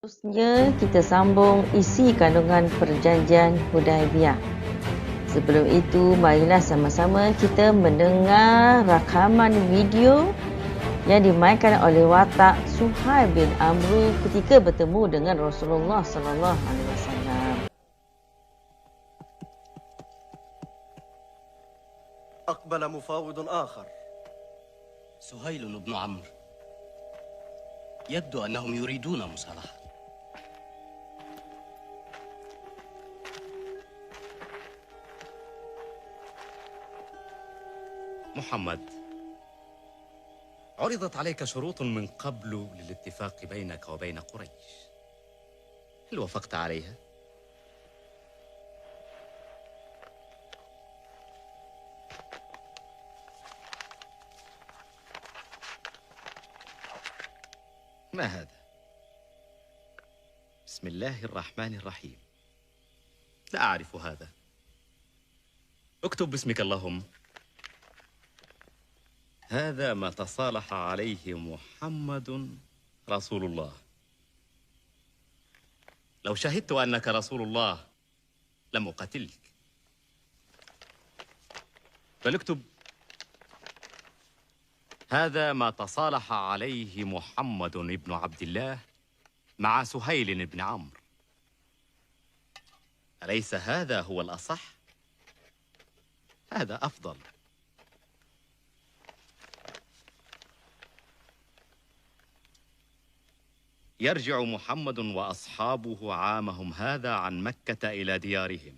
Seterusnya, kita sambung isi kandungan perjanjian Hudaibiyah. Sebelum itu, marilah sama-sama kita mendengar rakaman video yang dimainkan oleh watak Suhail bin Amru ketika bertemu dengan Rasulullah sallallahu alaihi wasallam. أقبل مفاوض آخر. سهيل بن عمرو. يبدو أنهم يريدون مصالحة. محمد، عرضت عليك شروط من قبل للاتفاق بينك وبين قريش. هل وافقت عليها؟ ما هذا؟ بسم الله الرحمن الرحيم. لا أعرف هذا. اكتب باسمك اللهم. هذا ما تصالح عليه محمد رسول الله. لو شهدت أنك رسول الله لم أقاتلك، بل اكتب هذا ما تصالح عليه محمد بن عبد الله مع سهيل بن عمرو. أليس هذا هو الأصح؟ هذا أفضل. يرجع محمد وأصحابه عامهم هذا عن مكة إلى ديارهم.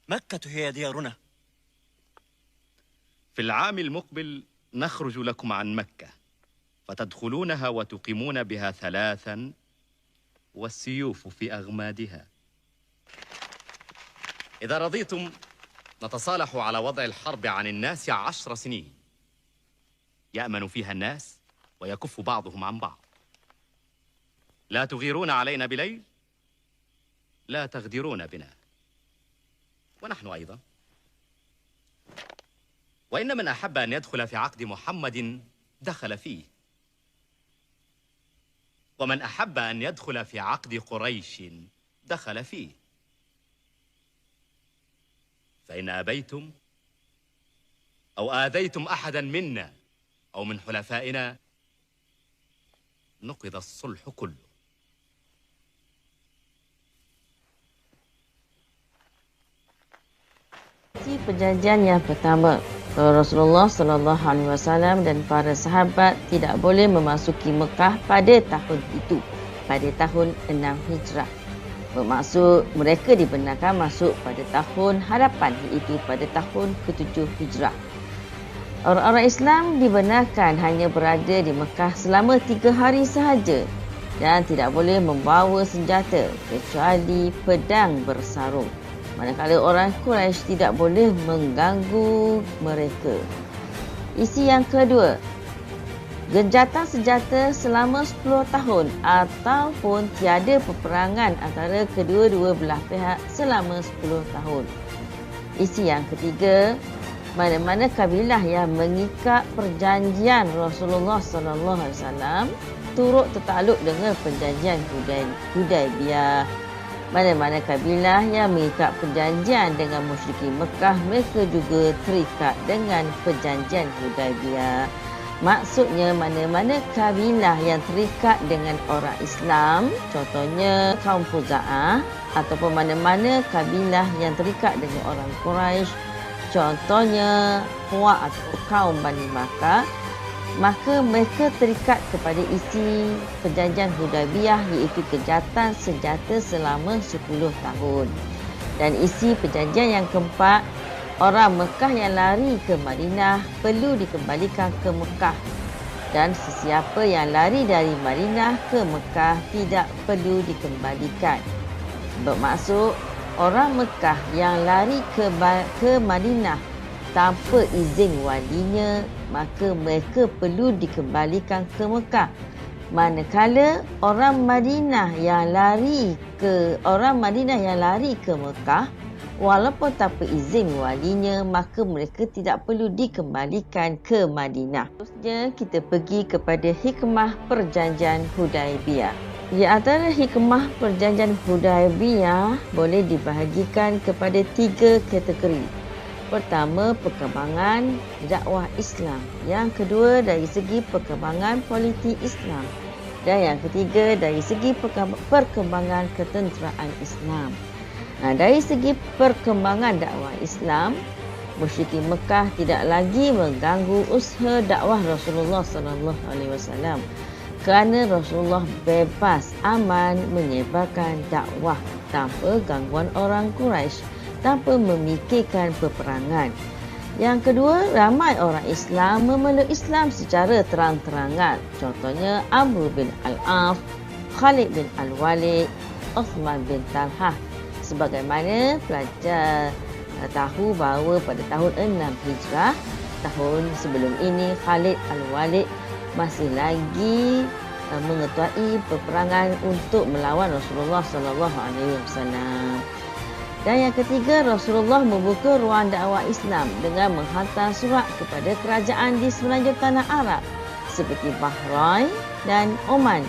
مكة هي ديارنا. في العام المقبل نخرج لكم عن مكة، فتدخلونها وتقيمون بها 3 والسيوف في أغمادها. إذا رضيتم نتصالح على وضع الحرب عن الناس 10 سنين، يأمن فيها الناس ويكف بعضهم عن بعض. لا تغيرون علينا بليل، لا تغدرون بنا، ونحن أيضا. وإن من أحب أن يدخل في عقد محمد دخل فيه، ومن أحب أن يدخل في عقد قريش دخل فيه. فإن أبيتم أو آذيتم أحدا منا أو من حلفائنا نقض الصلح كله. Isi perjanjian yang pertama, Rasulullah sallallahu alaihi wasallam dan para sahabat tidak boleh memasuki Mekah pada tahun itu, pada tahun 6 Hijrah. Bermaksud mereka dibenarkan masuk pada tahun hadapan, iaitu pada tahun ke-7 Hijrah. Orang-orang Islam dibenarkan hanya berada di Mekah selama 3 hari sahaja dan tidak boleh membawa senjata kecuali pedang bersarung. Manakala orang Quraisy tidak boleh mengganggu mereka. Isi yang kedua, genjatan senjata selama 10 tahun ataupun tiada peperangan antara kedua-dua belah pihak selama 10 tahun. Isi yang ketiga, mana-mana kabilah yang mengikat perjanjian Rasulullah sallallahu alaihi wasallam turut tertakluk dengan perjanjian Hudaibiyah. Mana-mana kabilah yang mengikat perjanjian dengan musyrikin Mekah, mereka juga terikat dengan perjanjian Hudaibiyah. Maksudnya mana-mana kabilah yang terikat dengan orang Islam, contohnya kaum Khuza'ah, ataupun mana-mana kabilah yang terikat dengan orang Quraisy, contohnya Puak atau kaum Bani Makkah, maka mereka terikat kepada isi perjanjian Hudaibiyah, iaitu genjatan senjata selama 10 tahun. Dan isi perjanjian yang keempat, orang Mekah yang lari ke Madinah perlu dikembalikan ke Mekah, dan sesiapa yang lari dari Madinah ke Mekah tidak perlu dikembalikan. Bermaksud orang Mekah yang lari ke Madinah tanpa izin walinya, maka mereka perlu dikembalikan ke Mekah. Manakala orang Madinah yang lari ke Mekah walaupun tanpa izin walinya, maka mereka tidak perlu dikembalikan ke Madinah. Terusnya kita pergi kepada hikmah perjanjian Hudaibiyah. Di antara hikmah perjanjian Hudaibiyah boleh dibahagikan kepada 3 kategori. Pertama, perkembangan dakwah Islam. Yang kedua, dari segi perkembangan politik Islam. Dan yang ketiga, dari segi perkembangan ketenteraan Islam. Dari segi perkembangan dakwah Islam, musyrikin Mekah tidak lagi mengganggu usaha dakwah Rasulullah SAW. Kerana Rasulullah bebas, aman menyebarkan dakwah tanpa gangguan orang Quraisy, tanpa memikirkan peperangan. Yang kedua, ramai orang Islam memeluk Islam secara terang-terangan. Contohnya Amr bin Al-As, Khalid bin Al-Walid, Uthman bin Talhah. Sebagaimana pelajar tahu bahawa pada tahun 6 Hijrah, tahun sebelum ini, Khalid Al-Walid masih lagi mengetuai peperangan untuk melawan Rasulullah SAW. Dan yang ketiga, Rasulullah membuka ruang dakwah Islam dengan menghantar surat kepada kerajaan di semenanjung tanah Arab seperti Bahrain dan Oman.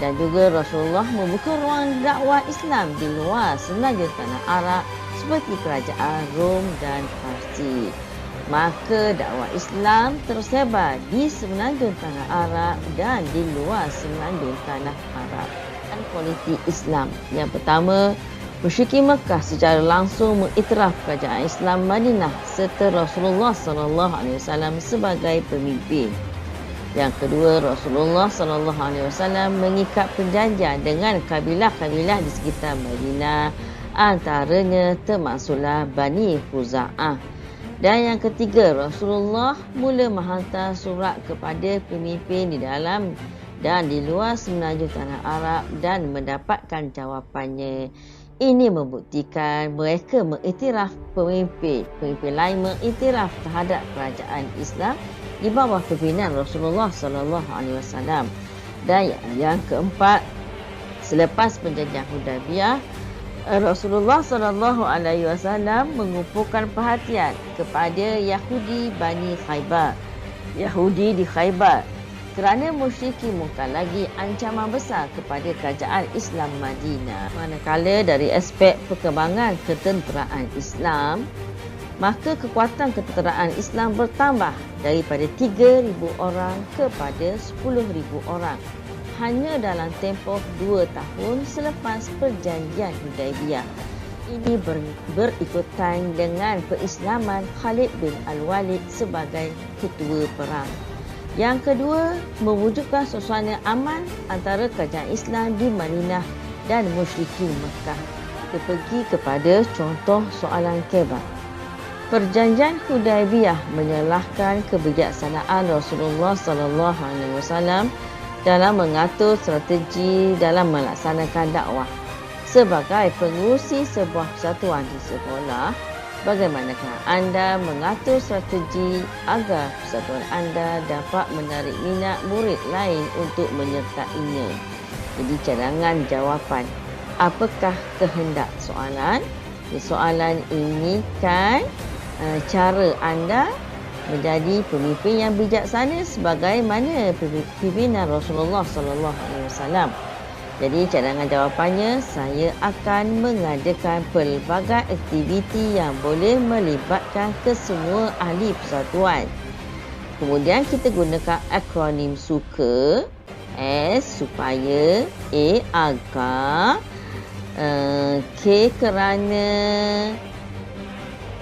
Dan juga Rasulullah membuka ruang dakwah Islam di luar semenanjung tanah Arab seperti kerajaan Rom dan Parsi. Maka dakwah Islam tersebar di semenanjung tanah Arab dan di luar semenanjung tanah Arab. Dan politik Islam. Yang pertama, musyrikin Mekah secara langsung mengiktiraf kerajaan Islam Madinah serta Rasulullah SAW sebagai pemimpin. Yang kedua, Rasulullah SAW mengikat perjanjian dengan kabilah-kabilah di sekitar Madinah, antaranya termasuklah Bani Khuza'ah. Dan yang ketiga, Rasulullah mula menghantar surat kepada pemimpin di dalam dan di luar semenanjung tanah Arab dan mendapatkan jawapannya. Ini membuktikan mereka mengiktiraf pemimpin lain mengiktiraf terhadap kerajaan Islam di bawah pimpinan Rasulullah SAW. Dan yang keempat, selepas perjanjian Hudaibiyah, Rasulullah SAW mengumpulkan perhatian kepada Yahudi Bani Khaybar, Yahudi di Khaybar, kerana musyrikin bukan lagi ancaman besar kepada kerajaan Islam Madinah. Manakala dari aspek perkembangan ketenteraan Islam, maka kekuatan ketenteraan Islam bertambah daripada 3,000 orang kepada 10,000 orang. Hanya dalam tempoh 2 tahun selepas perjanjian Hudaibiyah. Ini berikutan dengan perislaman Khalid bin Al-Walid sebagai ketua perang. Yang kedua, mewujudkan suasana aman antara kerajaan Islam di Madinah dan musyrikin Mekah. Kita pergi kepada contoh soalan kebab. Perjanjian Hudaibiyah menyalahkan kebijaksanaan Rasulullah SAW dalam mengatur strategi dalam melaksanakan dakwah. Sebagai pengurusi sebuah persatuan di sekolah, bagaimanakah anda mengatur strategi agar persatuan anda dapat menarik minat murid lain untuk menyertainya? Jadi cadangan jawapan. Apakah kehendak soalan? Soalan ini kan cara anda menjadi pemimpin yang bijaksana sebagaimana pimpinan Rasulullah SAW. Jadi cadangan jawapannya, saya akan mengadakan pelbagai aktiviti yang boleh melibatkan kesemua ahli persatuan. Kemudian kita gunakan akronim SUKA, S supaya, A agar, K kerana,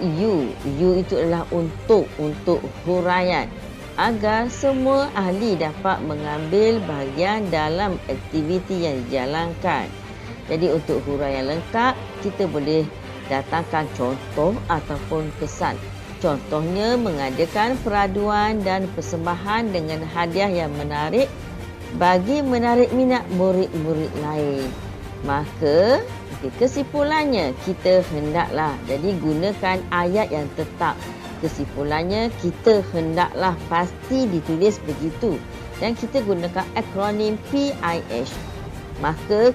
U itu adalah untuk huraian, agar semua ahli dapat mengambil bahagian dalam aktiviti yang dijalankan. Jadi untuk huraian lengkap, kita boleh datangkan contoh ataupun kesan. Contohnya mengadakan peraduan dan persembahan dengan hadiah yang menarik bagi menarik minat murid-murid lain. Maka kesimpulannya, kita hendaklah, jadi gunakan ayat yang tetap. Kesimpulannya, kita hendaklah pasti ditulis begitu. Dan kita gunakan akronim PIH. Maka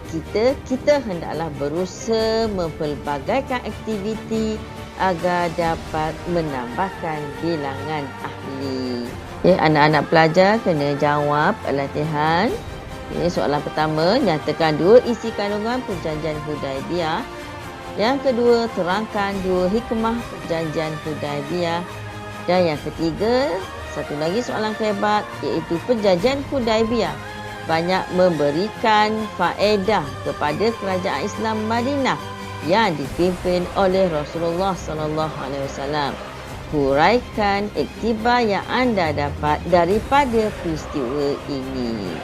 kita hendaklah berusaha mempelbagaikan aktiviti agar dapat menambahkan bilangan ahli. Anak-anak pelajar kena jawab latihan Ini soalan pertama, nyatakan dua isi kandungan Perjanjian Hudaibiyah. Yang kedua, terangkan dua hikmah Perjanjian Hudaibiyah. Dan yang ketiga, satu lagi soalan kehebat, iaitu Perjanjian Hudaibiyah banyak memberikan faedah kepada kerajaan Islam Madinah yang dipimpin oleh Rasulullah SAW. Huraikan iktibar yang anda dapat daripada peristiwa ini.